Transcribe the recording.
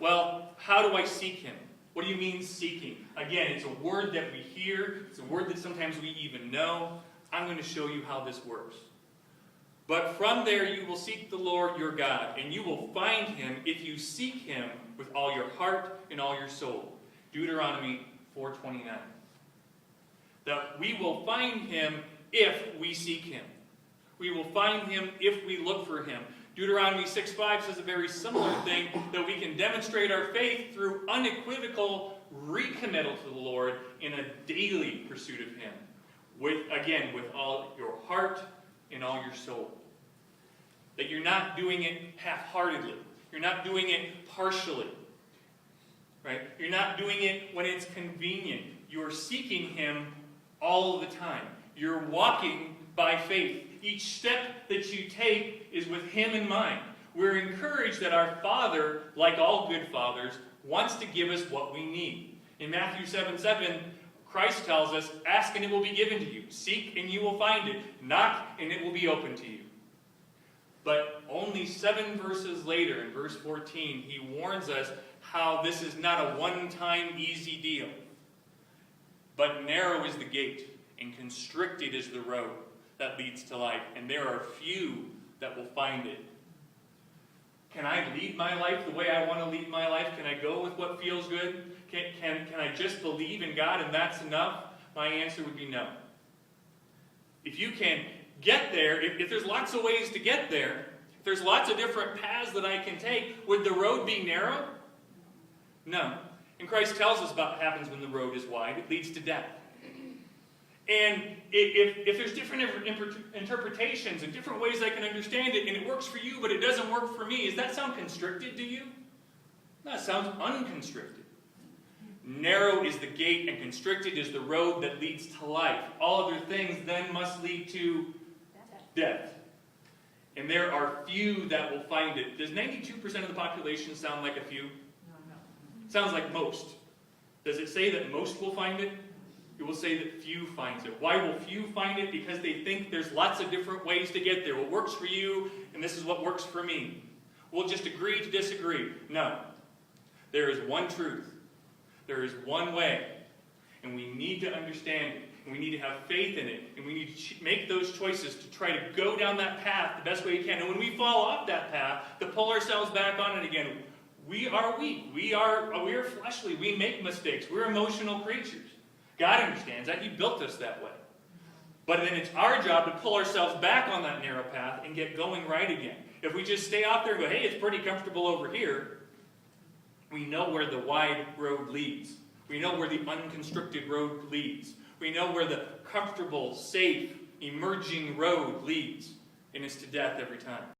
Well, how do I seek him? What do you mean seeking? Again, it's a word that we hear. It's a word that sometimes we even know. I'm going to show you how this works. But from there you will seek the Lord your God, and you will find him if you seek him with all your heart and all your soul. Deuteronomy 4:29. That we will find him if we seek him. We will find him if we look for him. Deuteronomy 6:5 says a very similar thing, that we can demonstrate our faith through unequivocal recommittal to the Lord in a daily pursuit of him. With all your heart and all your soul. That you're not doing it half-heartedly. You're not doing it partially. Right? You're not doing it when it's convenient. You're seeking him all the time. You're walking by faith. Each step that you take is with him in mind. We're encouraged that our Father, like all good fathers, wants to give us what we need. In Matthew 7:7, Christ tells us, ask and it will be given to you. Seek and you will find it. Knock and it will be open to you. But only 7 verses later, in verse 14, he warns us how this is not a one-time easy deal. But narrow is the gate, and constricted is the road that leads to life, and there are few that will find it. Can I lead my life the way I want to lead my life? Can I go with what feels good? Can I just believe in God and that's enough? My answer would be no. If you can get there, if there's lots of ways to get there, if there's lots of different paths that I can take, would the road be narrow? No. And Christ tells us about what happens when the road is wide. It leads to death. And if there's different interpretations and different ways I can understand it, and it works for you, but it doesn't work for me, does that sound constricted to you? No, it sounds unconstricted. Narrow is the gate, and constricted is the road that leads to life. All other things then must lead to death. And there are few that will find it. Does 92% of the population sound like a few? No. Sounds like most. Does it say that most will find it? It will say that few finds it. Why will few find it? Because they think there's lots of different ways to get there. What works for you, and this is what works for me. We'll just agree to disagree. No. There is one truth. There is one way. And we need to understand it. And we need to have faith in it. And we need to make those choices to try to go down that path the best way we can. And when we fall off that path, to pull ourselves back on it again. We are weak. We are fleshly. We make mistakes. We're emotional creatures. God understands that. He built us that way. But then it's our job to pull ourselves back on that narrow path and get going right again. If we just stay out there and go, hey, it's pretty comfortable over here, we know where the wide road leads. We know where the unconstricted road leads. We know where the comfortable, safe, emerging road leads. And it's to death every time.